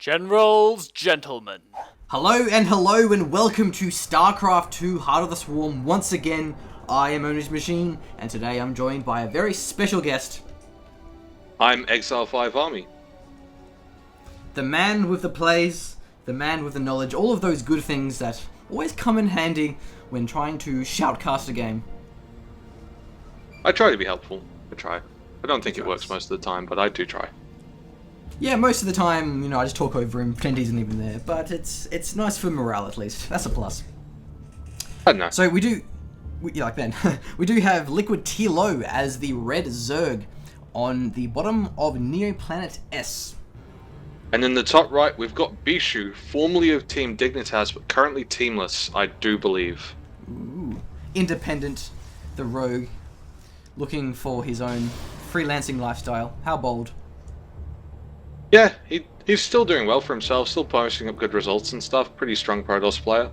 Generals, gentlemen. Hello and welcome to StarCraft II Heart of the Swarm. Once again, I am Owner's Machine, and today I'm joined by a very special guest. I'm Exiled 5 Armi. The man with the plays, the man with the knowledge, all of those good things that always come in handy when trying to shoutcast a game. I try to be helpful. I try. I don't think it works most of the time, but I do try. Yeah, most of the time, I just talk over him, pretend he's not even there, but it's nice for morale at least. That's a plus. I don't know. So we do have LiquidTLO as the red Zerg on the bottom of Neoplanet S. And in the top right, we've got Bischu, formerly of Team Dignitas, but currently teamless, I do believe. Ooh. Independent, the rogue, looking for his own freelancing lifestyle. How bold. Yeah, he's still doing well for himself, still posting up good results and stuff. Pretty strong Protoss player.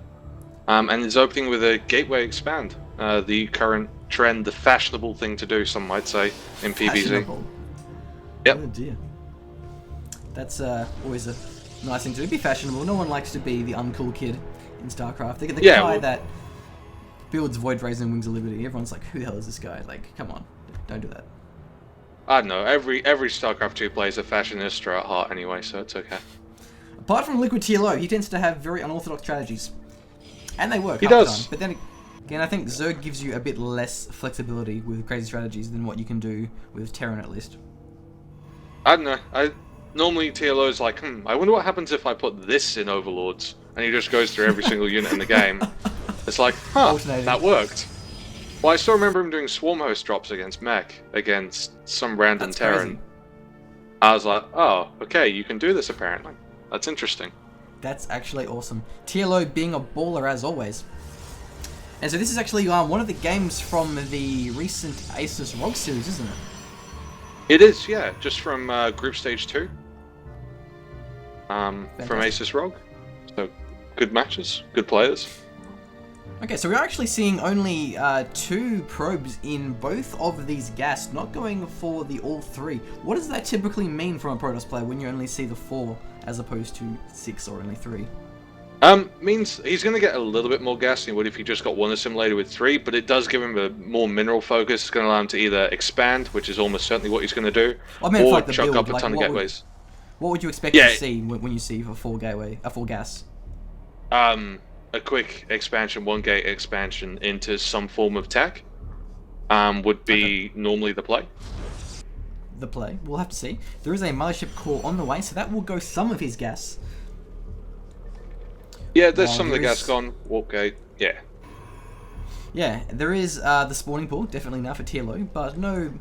And is opening with a Gateway Expand. The current trend, the fashionable thing to do, some might say, in PvZ. Fashionable. Yep. Oh dear. That's always a nice thing to do. Be fashionable. No one likes to be the uncool kid in StarCraft. The guy that builds Void Rays and Wings of Liberty. Everyone's like, who the hell is this guy? Like, come on. Don't do that. I don't know, every StarCraft II player is a fashionista at heart anyway, so it's okay. Apart from LiquidTLO, he tends to have very unorthodox strategies. And they work. He does. But then again, I think Zerg gives you a bit less flexibility with crazy strategies than what you can do with Terran at least. I don't know. Normally TLO's like, I wonder what happens if I put this in Overlords, and he just goes through every single unit in the game. It's like, that worked. Well, I still remember him doing Swarm Host drops against Mech, against some random Terran. I was like, oh, okay, you can do this apparently. That's interesting. That's actually awesome. TLO being a baller as always. And so this is actually one of the games from the recent Asus ROG series, isn't it? It is, yeah, just from Group Stage 2. From Asus ROG. So, good matches, good players. Okay, so we're actually seeing only 2 probes in both of these gas, not going for the all 3. What does that typically mean from a Protoss player when you only see the 4 as opposed to 6 or only 3? Means he's going to get a little bit more gas than he would if he just got 1 assimilator with 3, but it does give him a more mineral focus. It's going to allow him to either expand, which is almost certainly what he's going to do, or chuck up a ton of gateways. What would you expect to see when you see a 4 gas? A quick expansion, 1 gate expansion into some form of tech would be normally the play. The play? We'll have to see. There is a mothership core on the way, so that will go some of his gas. Yeah, there's some of the gas gone. Warp gate, yeah. Yeah, there is the spawning pool, definitely now for TLO, but no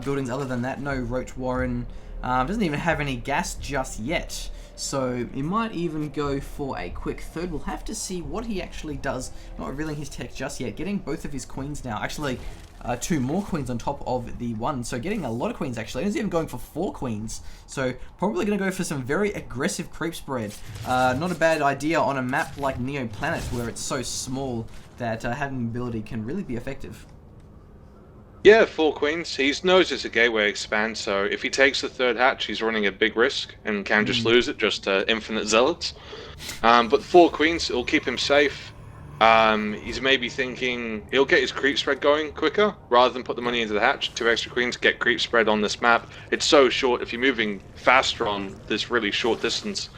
buildings other than that. No Roach Warren. Doesn't even have any gas just yet. So he might even go for a quick third. We'll have to see what he actually does. Not revealing his tech just yet. Getting both of his queens now. Actually, 2 more queens on top of the 1. So getting a lot of queens actually. He's even going for 4 queens. So probably going to go for some very aggressive creep spread. Not a bad idea on a map like Neoplanet where it's so small that having ability can really be effective. Yeah, 4 queens. He knows it's a gateway expand, so if he takes the 3rd hatch, he's running a big risk and can just lose it, just infinite zealots. But 4 queens, it'll keep him safe. He's maybe thinking he'll get his creep spread going quicker, rather than put the money into the hatch. 2 extra queens, get creep spread on this map. It's so short, if you're moving faster on this really short distance,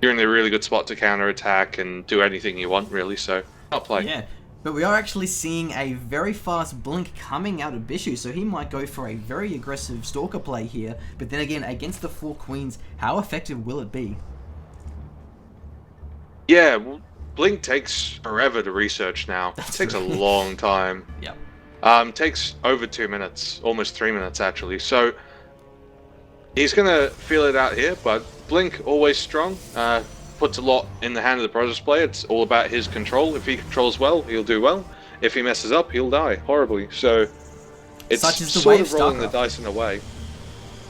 you're in a really good spot to counter-attack and do anything you want, really, so not play. Yeah. But we are actually seeing a very fast blink coming out of Bischu, so he might go for a very aggressive Stalker play here. But then again, against the 4 queens, how effective will it be? Yeah, well, blink takes forever to research now. It takes a long time. Yep. Takes over 2 minutes, almost 3 minutes actually. So he's gonna feel it out here, but blink always strong. Puts a lot in the hand of the Protoss player. It's all about his control. If he controls well, he'll do well. If he messes up, he'll die horribly. So it's sort of rolling the dice in a way.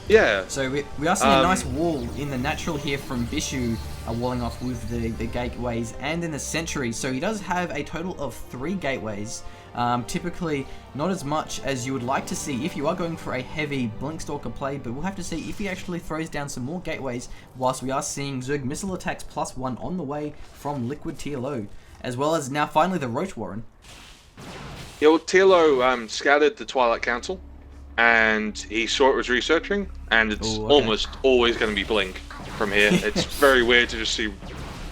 Yeah. So we are seeing a nice wall in the natural here from Bischu, walling off with the gateways and then the sentries. So he does have a total of 3 gateways. Typically not as much as you would like to see if you are going for a heavy Blink Stalker play, but we'll have to see if he actually throws down some more gateways, whilst we are seeing Zerg missile attacks +1 on the way from LiquidTLO, as well as now finally the Roach Warren. Yeah, well, TLO scouted the Twilight Council, and he saw it was researching, and it's almost always going to be Blink from here. It's very weird to just see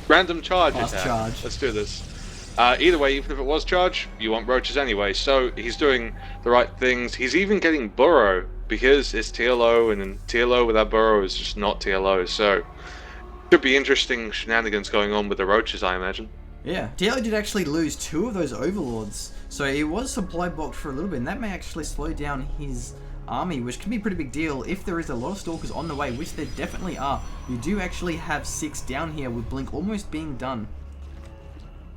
random charges. Charge. Let's do this. Either way, even if it was charge, you want roaches anyway, so he's doing the right things. He's even getting burrow, because it's TLO, and then TLO without burrow is just not TLO, so could be interesting shenanigans going on with the roaches, I imagine. Yeah, TLO did actually lose 2 of those overlords, so he was supply blocked for a little bit, and that may actually slow down his army, which can be a pretty big deal if there is a lot of stalkers on the way, which there definitely are. You do actually have 6 down here with Blink almost being done.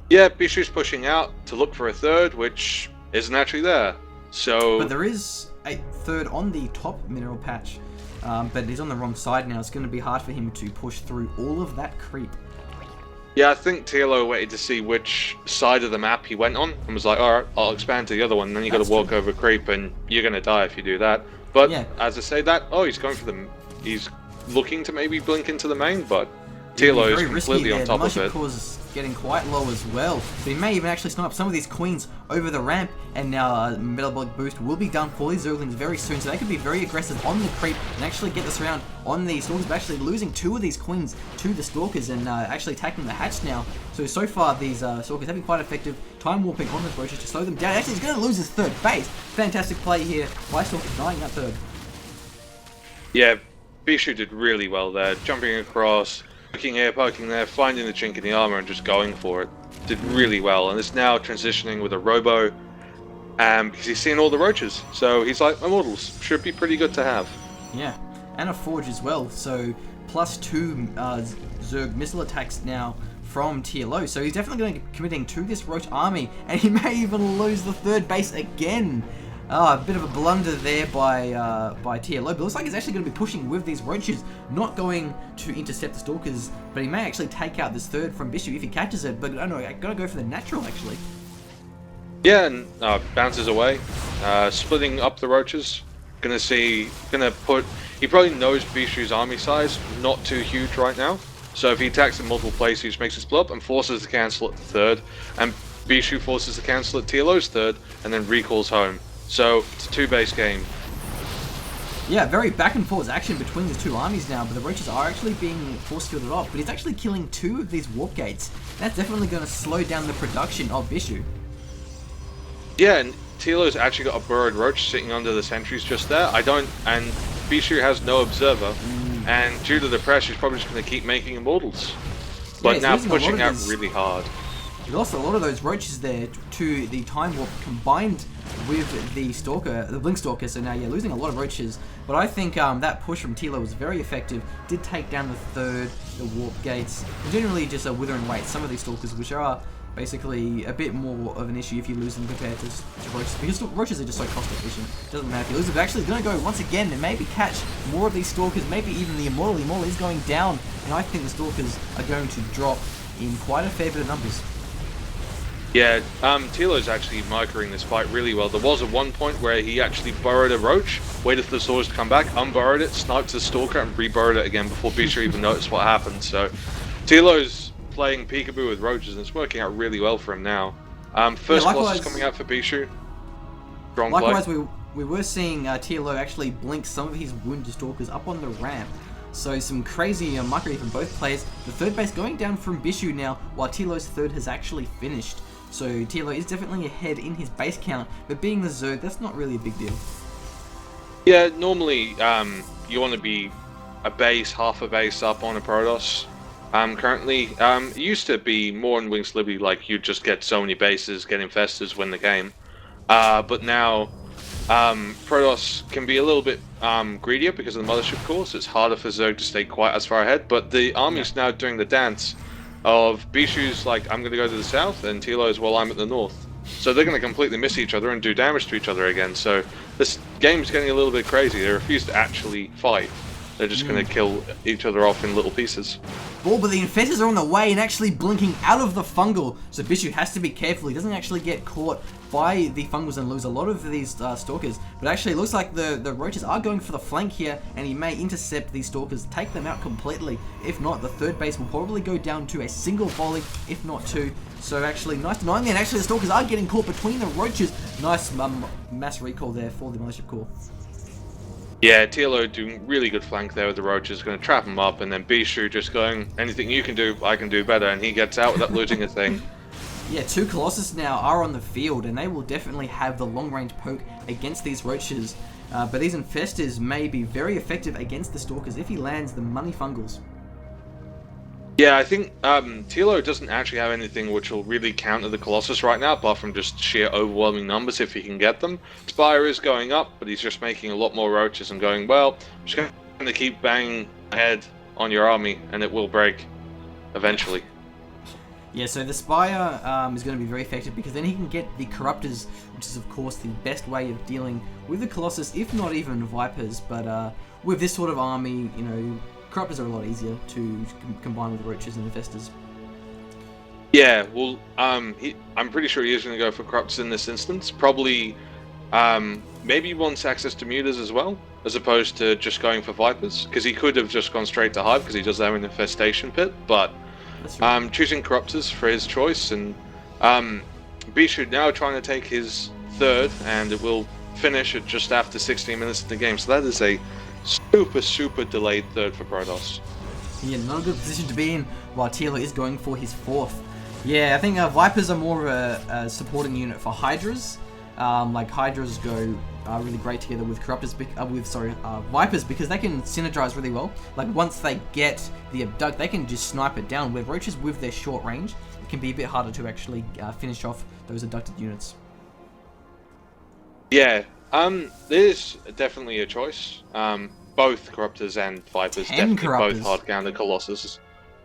Yeah, Bischu's pushing out to look for a 3rd, which isn't actually there. So, but there is a 3rd on the top mineral patch, but he's on the wrong side now. It's going to be hard for him to push through all of that creep. Yeah, I think TLO waited to see which side of the map he went on, and was like, alright, I'll expand to the other one, and then you got to walk over creep, and you're going to die if you do that. But, as I say that, he's going for he's looking to maybe blink into the main, but TLO is completely on top of it. Is getting quite low as well, so he may even actually snipe some of these queens over the ramp, and now metabolic boost will be done for these Zerglings very soon, so they can be very aggressive on the creep and actually get this round on the Stalkers, but actually losing 2 of these queens to the Stalkers and actually attacking the hatch now. So far these Stalkers have been quite effective, time warping on those roaches to slow them down. Actually he's going to lose his 3rd base. Fantastic play here by Stalkers, dying that 3rd. Yeah, Bischu did really well there, jumping across, poking here, poking there, finding the chink in the armor and just going for it. Did really well, and is now transitioning with a robo, because he's seen all the roaches. So he's like, Immortals should be pretty good to have. Yeah, and a forge as well. So +2 Zerg missile attacks now from TLO. So he's definitely going to be committing to this Roach army, and he may even lose the 3rd base again. A bit of a blunder there by TLO, but it looks like he's actually going to be pushing with these roaches, not going to intercept the Stalkers, but he may actually take out this 3rd from Bischu if he catches it, but I don't know, I gotta go for the natural actually. Yeah, and bounces away, splitting up the roaches. He probably knows Bischu's army size, not too huge right now, so if he attacks in multiple places, he just makes it split up and forces to cancel at the 3rd, and Bischu forces to cancel at TLO's 3rd, and then recalls home. So, it's a 2-base game. Yeah, very back and forth action between the 2 armies now, but the roaches are actually being force fielded off, but he's actually killing 2 of these warp gates. That's definitely going to slow down the production of Bischu. Yeah, and TLO's actually got a burrowed roach sitting under the sentries just there. And Bischu has no observer, and due to the pressure, he's probably just going to keep making Immortals. But now pushing out really hard. He lost a lot of those roaches there to the Time Warp combined with the Stalker, the Blink Stalker, so now you're losing a lot of roaches. But I think that push from TLO was very effective, did take down the 3rd, the Warp Gates, and generally just a withering weight. Some of these Stalkers, which are basically a bit more of an issue if you lose them compared to roaches, because roaches are just so cost efficient. Doesn't matter if you lose them, but actually going to go once again and maybe catch more of these Stalkers, maybe even the Immortal. The Immortal is going down, and I think the Stalkers are going to drop in quite a fair bit of numbers. Yeah, TLO's actually microing this fight really well. There was at one point where he actually burrowed a roach, waited for the swords to come back, unburrowed it, sniped the Stalker, and reburrowed it again before Bischu even noticed what happened. So, TLO's playing peekaboo with roaches, and it's working out really well for him now. First boss is coming out for Bischu. Strong play. Likewise, we were seeing TLO actually blink some of his wounded Stalkers up on the ramp. So some crazy mockery from both players. The 3rd base going down from Bischu now, while TLO's 3rd has actually finished. So TLO is definitely ahead in his base count, but being the Zerg, that's not really a big deal. Yeah, normally you want to be a base, half a base up on a Protoss. Currently, it used to be more in Wings Liberty, like you'd just get so many bases, get infestors, win the game. But now Protoss can be a little bit greedier because of the Mothership Core, so it's harder for Zerg to stay quite as far ahead. But the army's now doing the dance of Bischu's like, I'm going to go to the south, and TLO's, well, I'm at the north. So they're going to completely miss each other and do damage to each other again. So this game's getting a little bit crazy. They refuse to actually fight. They're just going to kill each other off in little pieces. ball, but the Infestors are on the way and actually blinking out of the fungal. So Bischu has to be careful. He doesn't actually get caught by the fungals and lose a lot of these stalkers. But actually it looks like the roaches are going for the flank here, and he may intercept these stalkers, take them out completely. If not, the third base will probably go down to a single volley, if not two. So actually, nice denying there, and actually the stalkers are getting caught between the roaches. Nice mass recall there for the Mothership Core. Yeah, TLO doing really good flank there with the roaches, going to trap him up, and then Bischu just going, anything you can do, I can do better, and he gets out without losing a thing. Yeah, 2 Colossus now are on the field, and they will definitely have the long-range poke against these roaches. But these Infestors may be very effective against the Stalkers if he lands the money fungals. Yeah, I think TLO doesn't actually have anything which will really counter the Colossus right now, apart from just sheer overwhelming numbers if he can get them. Spire is going up, but he's just making a lot more roaches and going, well, I'm just going to keep banging ahead on your army, and it will break eventually. Yeah, so the Spire is going to be very effective because then he can get the Corruptors, which is of course the best way of dealing with the Colossus, if not even Vipers. But with this sort of army, you know, Corruptors are a lot easier to combine with Roaches and Infestors. Yeah, well, I'm pretty sure he is going to go for Corruptors in this instance. Probably, maybe he wants access to Mutas as well, as opposed to just going for Vipers, because he could have just gone straight to Hive because he does have an Infestation Pit, but choosing Corruptors for his choice, and Bischu now trying to take his third, and it will finish at just after 16 minutes of the game, so that is a super delayed third for Protoss. Yeah, not a good position to be in, while TLO is going for his fourth. Yeah, I think Vipers are more of a supporting unit for Hydras. Like Hydras go really great together with Corruptors, Vipers, because they can synergize really well. Like once they get the abduct, they can just snipe it down. With Roaches with their short range, it can be a bit harder to actually finish off those abducted units. Yeah, there's definitely a choice. Both Corruptors and Vipers definitely both hard counter Colossus.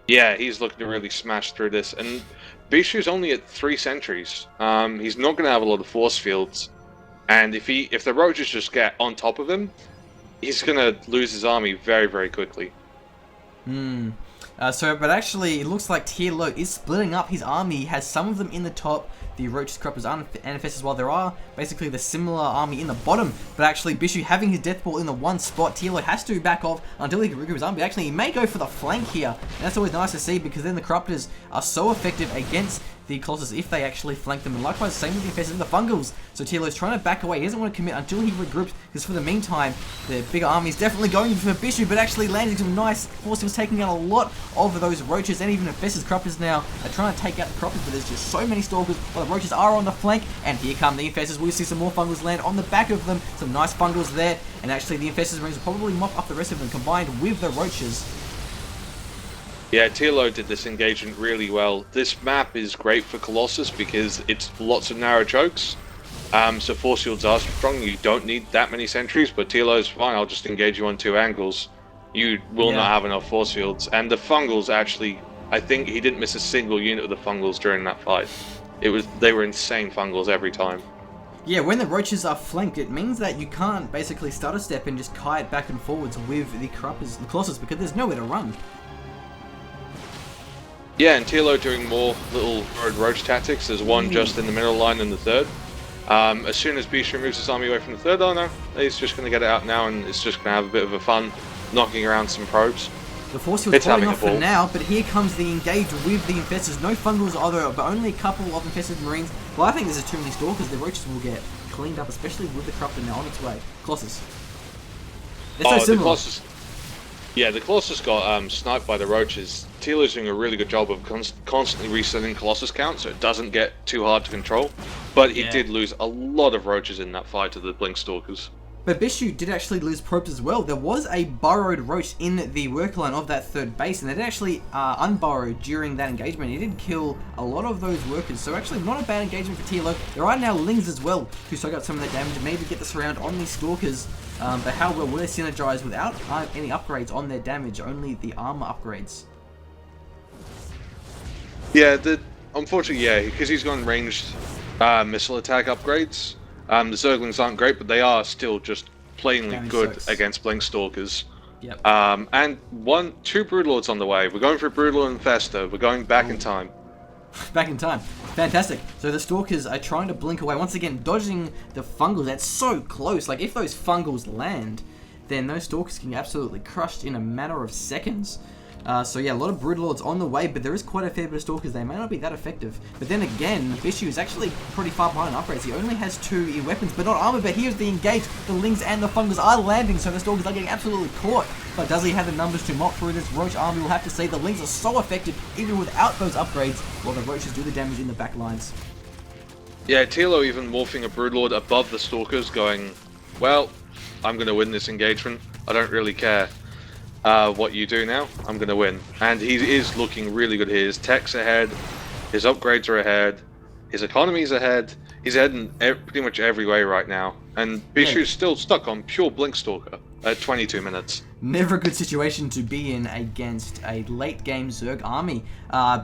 Yeah, he's looking to really smash through this, and Bischu's only at 3 sentries. He's not going to have a lot of force fields, and if the Roaches just get on top of him, he's going to lose his army very quickly. But actually, it looks like TLO is splitting up his army. He has some of them in the top, the Roaches, Corruptors, and Infestors, while there are basically the similar army in the bottom. But actually, Bischu having his death ball in the one spot, TLO has to back off until he can regroup his army. But actually, he may go for the flank here, and that's always nice to see, because then the Corruptors are so effective against the Colossus if they actually flank them. And likewise, same with the Infestors and the Fungals. So TLO is trying to back away. He doesn't want to commit until he regroups, because for the meantime, the bigger army is definitely going for Bischu, but actually landing some nice force. He was taking out a lot of those Roaches, and even Infestors. Corruptors now are trying to take out the Corruptors, but there's just so many Stalkers, while the Roaches are on the flank, and here come the Infestors. We'll see some more Fungals land on the back of them, some nice Fungals there, and actually the Infestors rings will probably mop up the rest of them combined with the Roaches. Yeah, TLO did this engagement really well. This map is great for Colossus because it's lots of narrow chokes. So force fields are strong. You don't need that many sentries, but TLO's fine. I'll just engage you on 2 angles. You will not have enough force fields. And the Fungals actually, I think he didn't miss a single unit of the Fungals during that fight. They were insane Fungals every time. Yeah, when the Roaches are flanked, it means that you can't basically start a step and just kite back and forwards with the Colossus, because there's nowhere to run. Yeah, and TLO doing more little roach tactics. There's one just in the middle line and the third. As soon as Bischu moves his army away from the third, oh no, he's just going to get it out now, and it's just going to have a bit of a fun knocking around some probes. The force field's falling off for now, but here comes the engage with the Infestors. No Fungals either, but only a couple of Infested Marines. Well, I think there's too many Stalkers. The Roaches will get cleaned up, especially with the Corruptor now on its way. Colossus. They're so similar. The Colossus got sniped by the Roaches. TLO's doing a really good job of constantly resetting Colossus count, so it doesn't get too hard to control. But he did lose a lot of Roaches in that fight to the Blink Stalkers. But Bischu did actually lose probes as well. There was a burrowed Roach in the work line of that third base, and it actually unburrowed during that engagement. He did kill a lot of those workers, so actually not a bad engagement for TLO. There are now Lings as well to soak up some of that damage and maybe get the surround on these Stalkers. But how well will they synergize without any upgrades on their damage, only the armor upgrades? Yeah, unfortunately, because he's gone ranged missile attack upgrades. The Zerglings aren't great, but they are still just plainly good against Blink Stalkers. Yep. And two Broodlords on the way. We're going for Broodlord Infestor. We're going back in time. Back in time. Fantastic. So the Stalkers are trying to blink away. Once again, dodging the Fungals. That's so close. Like, if those Fungals land, then those Stalkers can get absolutely crushed in a matter of seconds. So yeah, a lot of Broodlords on the way, but there is quite a fair bit of Stalkers. They may not be that effective. But then again, Bischu is actually pretty far behind in upgrades. He only has 2 in weapons, but not armor. But here's the engage. The Lings and the Fungals are landing, so the Stalkers are getting absolutely caught. But does he have the numbers to mop through this Roach army? We'll have to say the Lings are so effective, even without those upgrades, while the Roaches do the damage in the back lines. Yeah, TLO even morphing a Broodlord above the Stalkers, going, well, I'm going to win this engagement. I don't really care what you do now. I'm going to win. And he is looking really good here. His tech's ahead. His upgrades are ahead. His economy's ahead. He's ahead in pretty much every way right now. And Bischu's still stuck on pure Blinkstalker at 22 minutes. Never a good situation to be in against a late game Zerg army.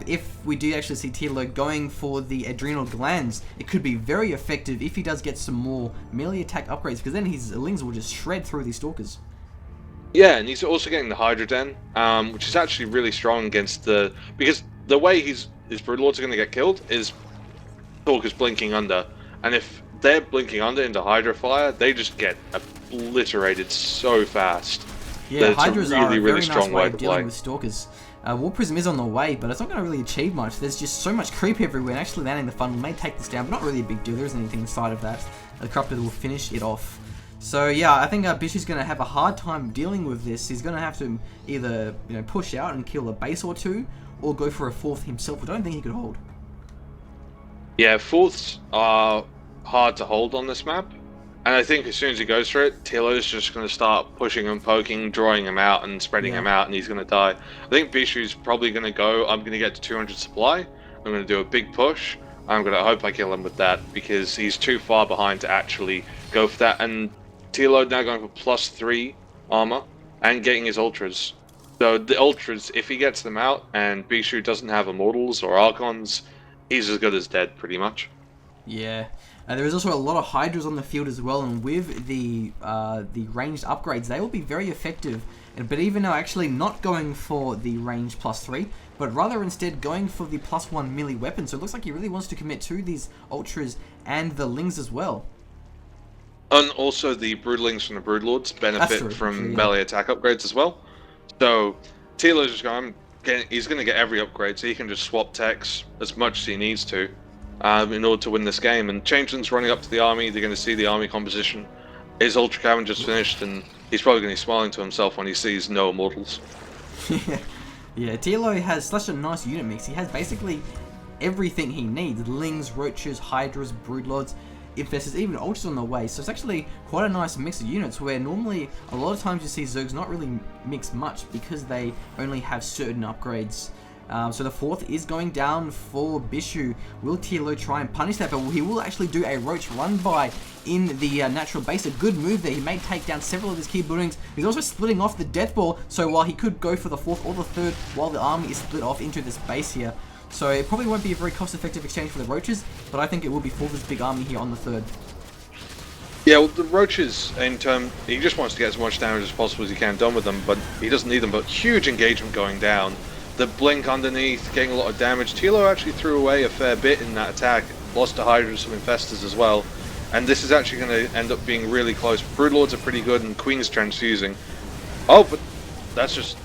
If we do actually see TLO going for the adrenal glands, it could be very effective if he does get some more melee attack upgrades, because then his Lings will just shred through these Stalkers. Yeah, and he's also getting the Hydra Den, which is actually really strong against because the way his Broodlords are going to get killed is Stalkers blinking under, and if they're blinking under into Hydra fire, they just get obliterated so fast. Yeah, Hydras are a very strong nice way way of to dealing play. with Stalkers. War Prism is on the way, but it's not going to really achieve much. There's just so much creep everywhere, and actually landing the funnel may take this down, but not really a big deal. There isn't anything inside of that. The Corruptor will finish it off. So yeah, I think Bischu's going to have a hard time dealing with this. He's going to have to either push out and kill a base or two, or go for a 4th himself, which I don't think he could hold. Yeah, 4ths are hard to hold on this map, and I think as soon as he goes for it, TLO's just going to start pushing and poking, drawing him out and spreading him out, and he's going to die. I think Bischu's probably going to go, I'm going to get to 200 supply, I'm going to do a big push, I'm going to hope I kill him with that, because he's too far behind to actually go for that, and TLO now going for +3 armor, and getting his Ultras. So the Ultras, if he gets them out, and Bischu doesn't have Immortals or Archons, he's as good as dead, pretty much. Yeah. There is also a lot of Hydras on the field as well, and with the ranged upgrades, they will be very effective. But even now, actually not going for the range +3, but rather instead going for the +1 melee weapon. So it looks like he really wants to commit to these Ultras and the Lings as well. And also the Broodlings from the Broodlords benefit from melee attack upgrades as well. So TLO's just going, he's going to get every upgrade, so he can just swap techs as much as he needs to in order to win this game. And Changeling's running up to the army, they're going to see the army composition. His Ultra Cavern just finished, and he's probably going to be smiling to himself when he sees no Immortals. Yeah, TLO has such a nice unit mix. He has basically everything he needs. Lings, Roaches, Hydras, Broodlords, Infestors, even Ultras on the way. So it's actually quite a nice mix of units, where normally a lot of times you see Zergs not really mix much because they only have certain upgrades. So the 4th is going down for Bischu. Will TLO try and punish that? But he will actually do a Roach run by in the natural base. A good move there. He may take down several of his key buildings. He's also splitting off the Death Ball, so while he could go for the 4th or the 3rd, while the army is split off into this base here. So it probably won't be a very cost-effective exchange for the Roaches, but I think it will be for this big army here on the 3rd. Yeah, well, the Roaches, he just wants to get as much damage as possible as he can done with them, but he doesn't need them. But huge engagement going down. The blink underneath, getting a lot of damage. TLO actually threw away a fair bit in that attack. Lost to Hydra, some Infestors as well. And this is actually going to end up being really close. Broodlords are pretty good, and Queen's transfusing. Oh, but that's just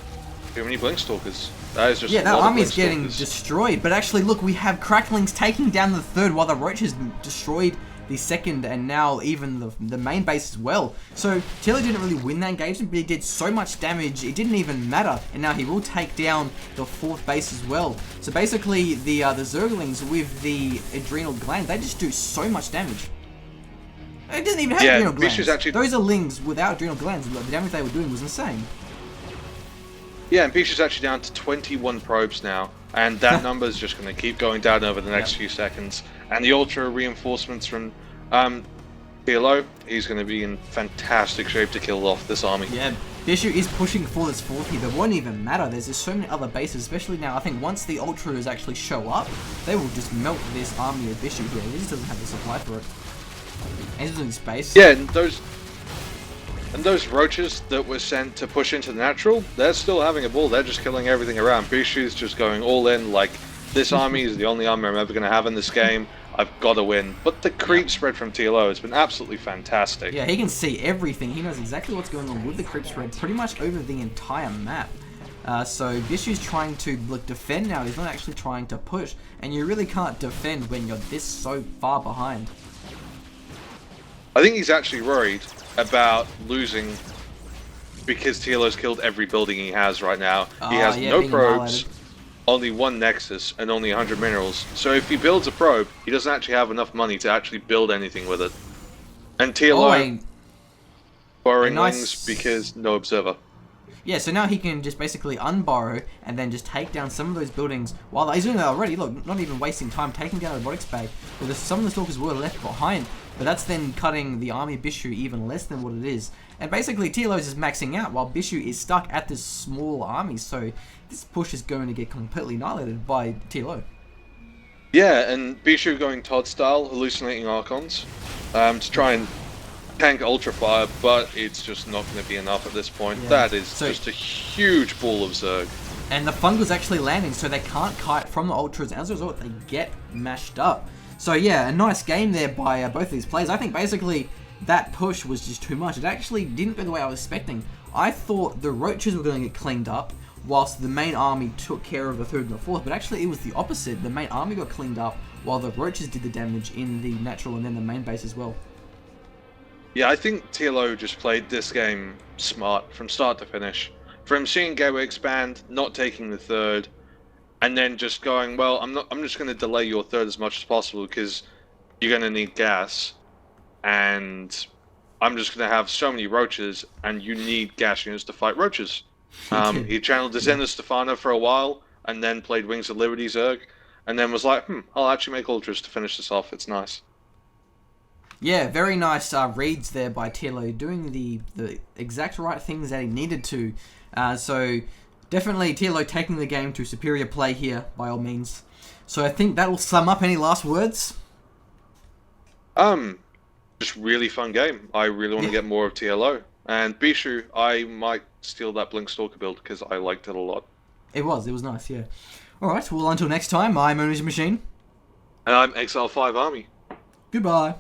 too many Blinkstalkers. That is just that army is getting destroyed. But actually, look, we have Cracklings taking down the 3rd, while the Roaches destroyed the 2nd, and now even the main base as well. So TLO didn't really win that engagement, but he did so much damage, it didn't even matter. And now he will take down the 4th base as well. So basically, the Zerglings with the adrenal gland, they just do so much damage. It doesn't even have adrenal glands. Those are Lings without adrenal glands. The damage they were doing was insane. Yeah, and Bischu's actually down to 21 probes now, and that number is just going to keep going down over the next few seconds. And the Ultra reinforcements from TLO, he's going to be in fantastic shape to kill off this army. Yeah, Bischu is pushing for this 4th here. That won't even matter. There's just so many other bases, especially now. I think once the Ultras actually show up, they will just melt this army of Bischu here. He just doesn't have the supply for it. And he's in space. Yeah, and those And those roaches that were sent to push into the natural, they're still having a ball. They're just killing everything around. Bischu's just going all in, like, this army is the only army I'm ever going to have in this game. I've got to win. But the creep spread from TLO has been absolutely fantastic. Yeah, he can see everything. He knows exactly what's going on with the creep spread pretty much over the entire map. So Bischu's trying to defend now. He's not actually trying to push. And you really can't defend when you're this so far behind. I think he's actually worried about losing because TLO's killed every building he has right now. He has no probes, only one nexus, and only 100 minerals. So if he builds a probe, he doesn't actually have enough money to actually build anything with it. And TLO borrowing wings because no observer. Yeah, so now he can just basically unborrow and then just take down some of those buildings while he's doing that already. Look, not even wasting time taking down a robotics bag. Because some of the stalkers were left behind, but that's then cutting the army Bischu even less than what it is. And basically TLO's is maxing out while Bischu is stuck at this small army. So this push is going to get completely annihilated by TLO. Yeah, and Bischu going Todd style, hallucinating Archons, to try and tank Ultra Fire, but it's just not going to be enough at this point. Yeah. That is just a huge ball of Zerg. And the fungal's actually landing, so they can't kite from the Ultras, and as a result, they get mashed up. So yeah, a nice game there by both of these players. I think basically that push was just too much. It actually didn't go the way I was expecting. I thought the Roaches were going to get cleaned up, whilst the main army took care of the third and the fourth, but actually it was the opposite. The main army got cleaned up, while the Roaches did the damage in the natural and then the main base as well. Yeah, I think TLO just played this game smart from start to finish. From seeing Gateway expand, not taking the third, and then just going, well, I'm just going to delay your third as much as possible because you're going to need gas, and I'm just going to have so many roaches, and you need gas units to fight roaches. He channeled Descender Stefano for a while, and then played Wings of Liberty Zerg, and then was like, I'll actually make Ultras to finish this off. It's nice. Yeah, very nice reads there by TLO, doing the exact right things that he needed to. So definitely TLO taking the game to superior play here, by all means. So I think that will sum up. Any last words? Just really fun game. I really want to get more of TLO. And Bischu, I might steal that Blink Stalker build because I liked it a lot. It was nice, yeah. Alright, well until next time, I'm Owners Machine. And I'm Exiled 5 Army. Goodbye.